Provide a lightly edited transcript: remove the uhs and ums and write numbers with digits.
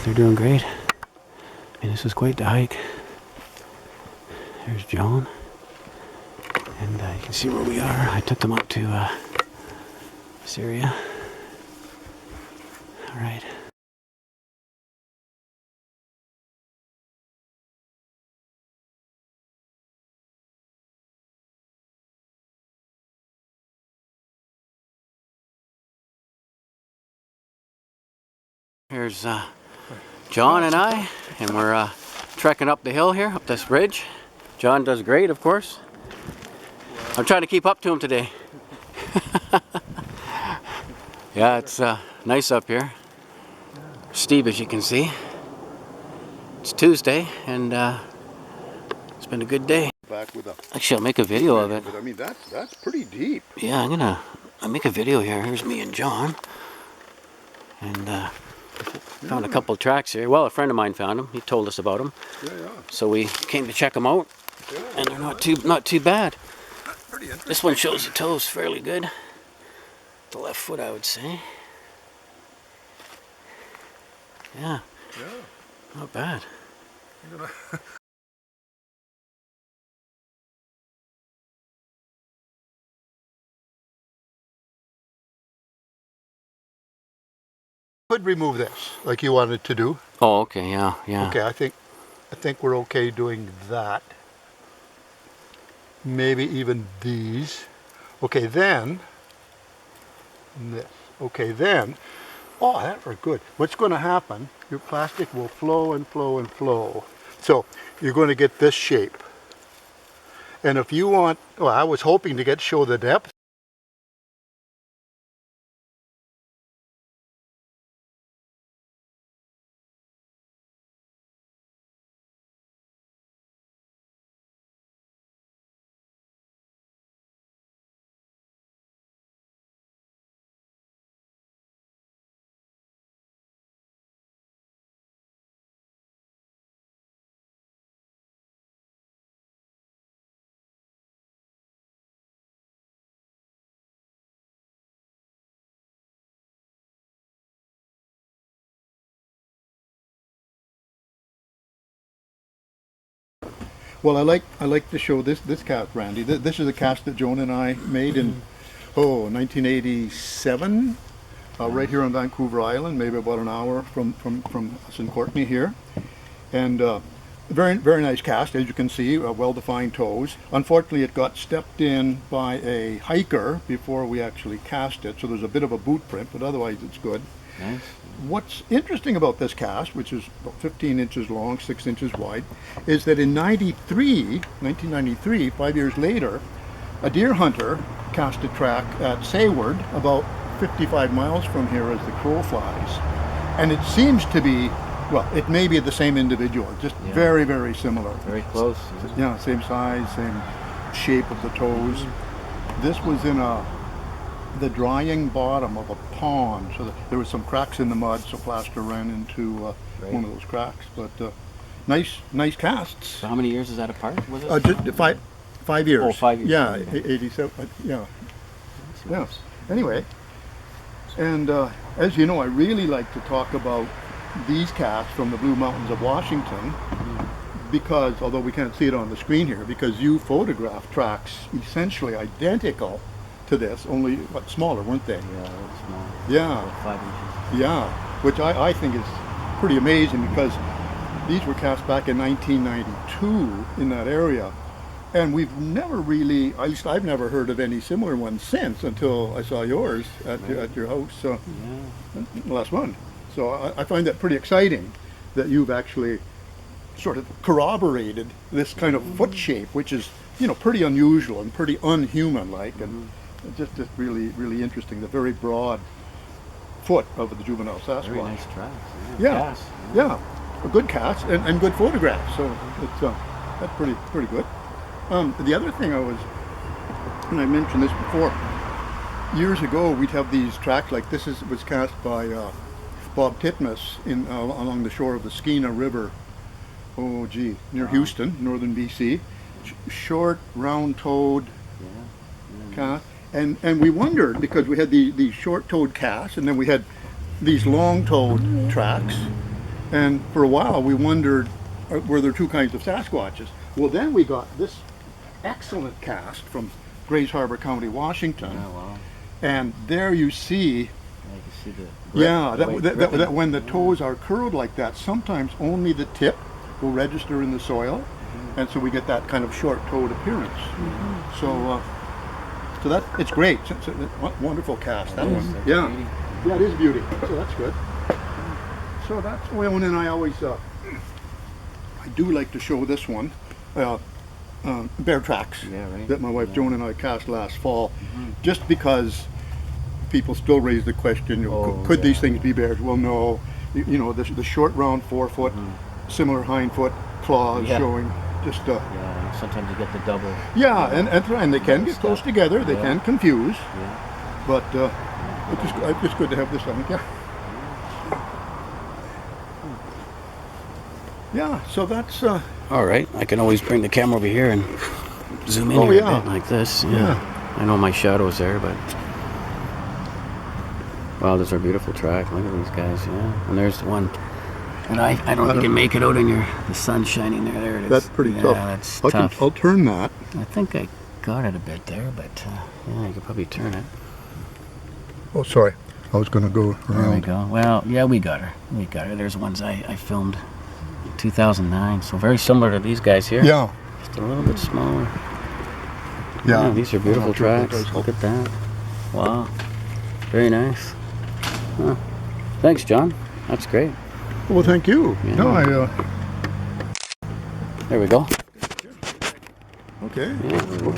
they're doing great. I mean, this is quite the hike. There's John. And you can see where we are. I took them up to this area. All right. Here's John and I, and we're trekking up the hill here, up this ridge. John does great, of course. I'm trying to keep up to him today. Yeah, it's nice up here. Steep, as you can see. It's Tuesday, and it's been a good day. Back with a, actually, I'll make a video of it. but I mean, that's pretty deep. Yeah, I'll make a video here. Here's me and John. And found a couple of tracks here. Well, a friend of mine found them. He told us about them. Yeah. So we came to check them out. Yeah. And they're not too bad. Pretty interesting. This one shows the toes fairly good. The left foot, I would say. Yeah. Not bad. Could remove this like you wanted to do. Oh, okay, yeah. Okay, I think we're okay doing that. Maybe even these. Okay, then this. Okay, then. Oh, that were good. What's going to happen? Your plastic will flow and flow and flow. So you're going to get this shape. And if you want, well, I was hoping to show the depth. Well, I like to show this cast, Randy. This is a cast that Joan and I made in 1987, right here on Vancouver Island, maybe about an hour from us in Courtney here, and very nice cast, as you can see, well-defined toes. Unfortunately, it got stepped in by a hiker before we actually cast it, so there's a bit of a boot print, but otherwise it's good. Nice. What's interesting about this cast, which is about 15 inches long, 6 inches wide, is that in 1993, 5 years later, a deer hunter cast a track at Sayward, about 55 miles from here as the crow flies. And it seems to be, well, it may be the same individual, just very, very similar. Very close. Yeah, same size, same shape of the toes. This was in the drying bottom of a pond, so there was some cracks in the mud, so plaster ran into one of those cracks. But nice casts. So how many years is that apart? Was it? Just 5 years. Oh, 5 years. Yeah, 87. Yeah. Yeah. Anyway, and as you know, I really like to talk about these casts from the Blue Mountains of Washington, because although we can't see it on the screen here, because you photographed tracks essentially identical to this, only smaller, weren't they? Yeah, very small. Yeah. About 5 inches. Yeah, which I think is pretty amazing, because these were cast back in 1992 in that area, and we've never really, at least I've never heard of any similar ones since, until I saw yours at your house last month. So I find that pretty exciting, that you've actually sort of corroborated this kind of foot shape, which is, pretty unusual and pretty unhuman-like, and just really interesting. The very broad foot of the juvenile Sasquatch. Very nice tracks. Yeah, yeah, a good cast and good photographs. So it's that's pretty good. The other thing and I mentioned this before, years ago we'd have these tracks like this. Was cast by Bob Titmus along the shore of the Skeena River. Near Houston, northern BC. Short, round-toed cast. And we wondered, because we had these short-toed casts, and then we had these long-toed tracks, And for a while we wondered, were there two kinds of Sasquatches? Well, then we got this excellent cast from Grays Harbor County, Washington. Oh, wow. And there you see, I can see the that when the toes are curled like that, sometimes only the tip will register in the soil, and so we get that kind of short-toed appearance. So that it's great. It's a wonderful cast. That one, yeah, it is beauty. So that's good. So that's well, and then I always I do like to show this one. Bear tracks that my wife Joan and I cast last fall, just because people still raise the question, could these things be bears? Well, no. You know, the short round forefoot, similar hind foot claws showing just sometimes you get the double. And they can get close together, they can confuse, but it's just good to have this, I think. So that's All right, I can always bring the camera over here and zoom in here a bit like this. I know my shadow's there, but wow, this is a beautiful track. Look at these guys, and there's the one. And I don't think you can make it out in the sun shining there. There it is. That's pretty tough. That's tough. I'll turn that. I think I got it a bit there, but you could probably turn it. Oh, sorry. I was going to go around. There we go. Well, yeah, we got her. There's ones I filmed in 2009, so very similar to these guys here. Yeah. Just a little bit smaller. Yeah, these are beautiful tracks. Look at that. Wow. Very nice. Huh. Thanks, John. That's great. Well, thank you. Yeah. There we go. Okay. Yeah.